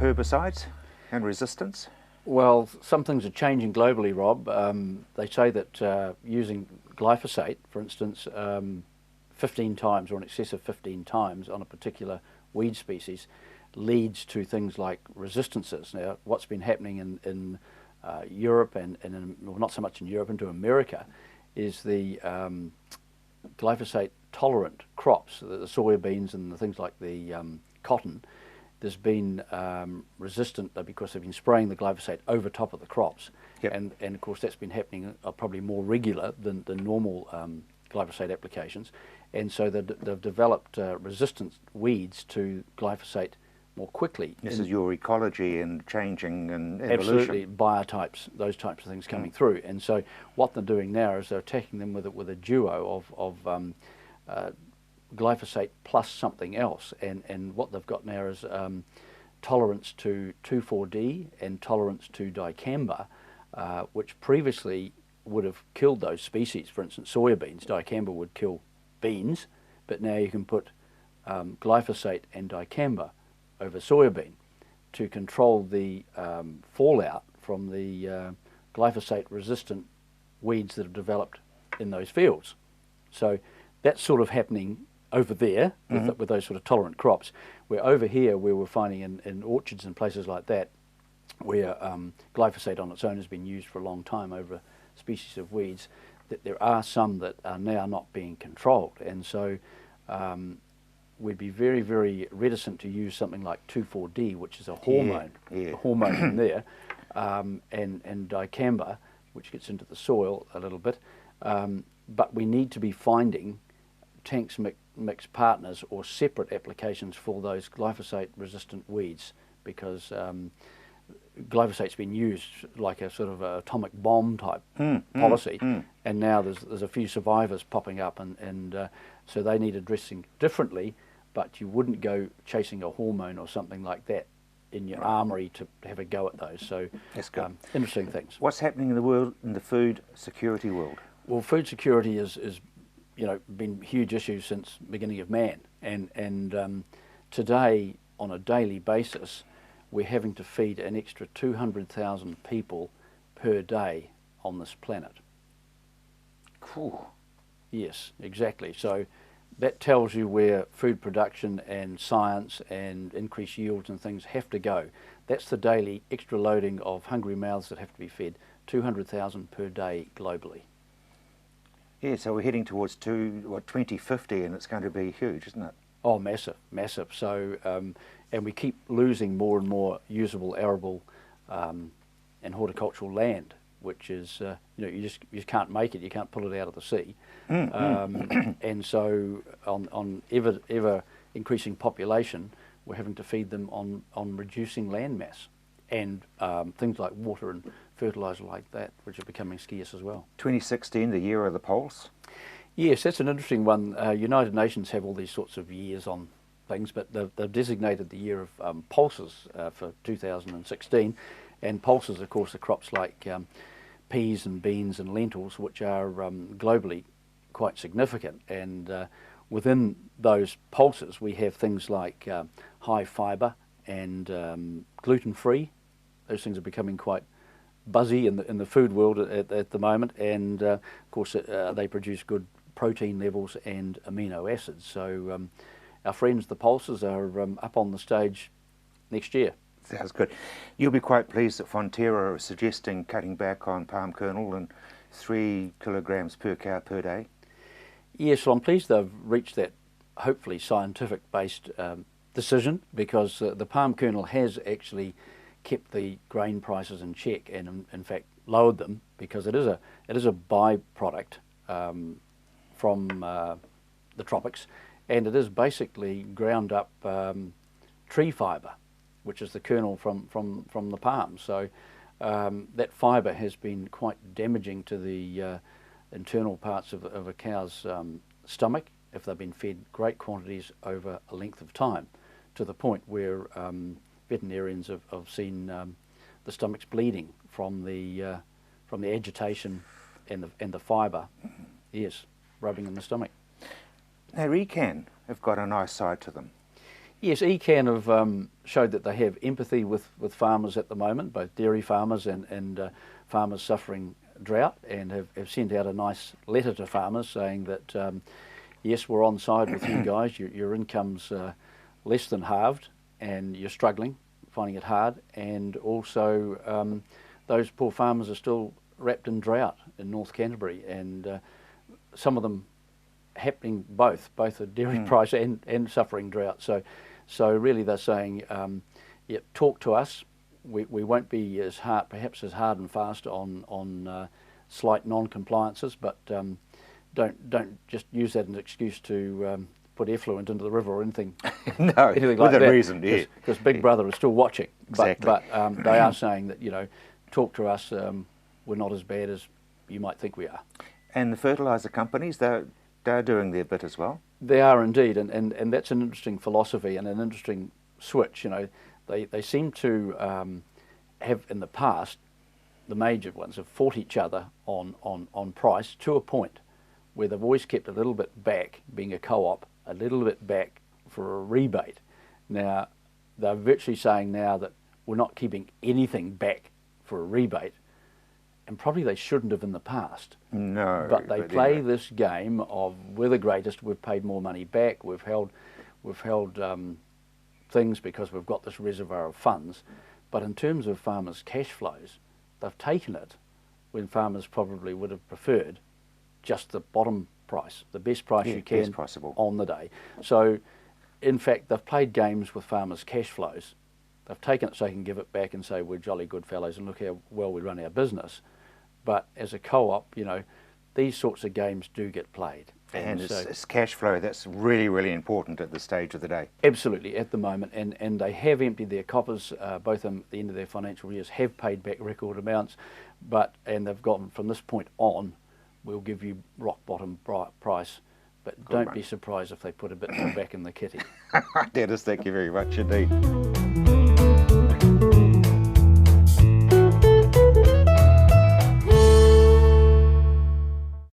herbicides and resistance? Well, some things are changing globally, Rob. They say that using glyphosate, for instance, 15 times or in excess of 15 times on a particular weed species leads to things like resistances. Now, what's been happening in Europe and well, not so much in Europe, into America, is the glyphosate tolerant crops, the soybeans and the things like the cotton. There's been resistant because they've been spraying the glyphosate over top of the crops. Yep. And of course that's been happening probably more regular than the normal glyphosate applications. And so they've developed resistant weeds to glyphosate more quickly. This is your ecology and changing and evolution. Absolutely, biotypes, those types of things coming through. And so what they're doing now is they're attacking them with a duo of glyphosate plus something else. And what they've got now is tolerance to 2,4-D and tolerance to dicamba, which previously would have killed those species. For instance, soybeans, dicamba would kill beans, but now you can put glyphosate and dicamba over soybean to control the fallout from the glyphosate resistant weeds that have developed in those fields. So that's sort of happening over there with those sort of tolerant crops, where over here where we're finding in orchards and places like that where glyphosate on its own has been used for a long time over species of weeds, that there are some that are now not being controlled. And so we'd be very, very reticent to use something like 2,4-D, which is a hormone, a hormone in there, and dicamba, which gets into the soil a little bit. But we need to be finding tanks mix partners or separate applications for those glyphosate-resistant weeds, because glyphosate's been used like a sort of a atomic bomb type policy, and now there's a few survivors popping up, and so they need addressing differently. But you wouldn't go chasing a hormone or something like that in your armoury to have a go at those. So that's good. Interesting things. What's happening in the world, in the food security world? Well, food security is been a huge issue since the beginning of man, and today on a daily basis we're having to feed an extra 200,000 people per day on this planet. Cool. Yes, exactly. So that tells you where food production and science and increased yields and things have to go. That's the daily extra loading of hungry mouths that have to be fed, 200,000 per day globally. Yeah, so we're heading towards 2050, and it's going to be huge, isn't it? Oh, massive, massive. So, and we keep losing more and more usable, arable and horticultural land, which is, you just can't make it, you can't pull it out of the sea. And so on ever increasing population, we're having to feed them on reducing land mass and things like water and fertiliser like that, which are becoming scarce as well. 2016, the year of the pulse? Yes, that's an interesting one. United Nations have all these sorts of years on things, but they've designated the year of pulses for 2016, and pulses, of course, are crops like peas and beans and lentils, which are globally quite significant. And within those pulses, we have things like high fibre and gluten-free. Those things are becoming quite buzzy in the food world at the moment, and of course they produce good protein levels and amino acids. So our friends the pulses are up on the stage next year. Sounds good. You'll be quite pleased that Fonterra are suggesting cutting back on palm kernel and 3 kilograms per cow per day. Yes, well, I'm pleased they've reached that hopefully scientific based decision, because the palm kernel has actually kept the grain prices in check, and in fact lowered them, because it is a byproduct from the tropics, and it is basically ground up tree fibre, which is the kernel from the palm. So that fibre has been quite damaging to the internal parts of a cow's stomach if they've been fed great quantities over a length of time, to the point where veterinarians have seen the stomachs bleeding from the agitation and the fibre, yes, rubbing in the stomach. Now, Recan have got a nice side to them. Yes, ECAN have showed that they have empathy with farmers at the moment, both dairy farmers and farmers suffering drought, and have sent out a nice letter to farmers saying that yes, we're on side with you guys, your income's less than halved and you're struggling, finding it hard, and also those poor farmers are still wrapped in drought in North Canterbury, and some of them happening both a dairy price and suffering drought. So really they're saying, yeah, talk to us. We won't be as hard, perhaps as hard and fast on slight non-compliances, but don't just use that as an excuse to put effluent into the river or anything. No, anything with like a that, reason, yeah. Because Big Brother is still watching. Exactly. But they are saying that, you know, talk to us. We're not as bad as you might think we are. And the fertiliser companies, they're doing their bit as well. They are indeed, and that's an interesting philosophy and an interesting switch. You know, they seem to have in the past, the major ones have fought each other on price to a point where they've always kept a little bit back, being a co-op, a little bit back for a rebate. Now, they're virtually saying now that we're not keeping anything back for a rebate, and probably they shouldn't have in the past. No. But they play this game of we're the greatest, we've paid more money back, we've held things because we've got this reservoir of funds. But in terms of farmers' cash flows, they've taken it when farmers probably would have preferred just the bottom price, the best price you can best possible on the day. So, in fact, they've played games with farmers' cash flows. They've taken it so they can give it back and say we're jolly good fellows and look how well we run our business. But as a co-op, you know, these sorts of games do get played. And it's cash flow that's really, really important at this stage of the day. Absolutely, at the moment. And they have emptied their coffers, both at the end of their financial years, have paid back record amounts, and they've gotten from this point on, we'll give you rock bottom price, but don't be surprised if they put a bit more back in the kitty. Dennis, thank you very much indeed.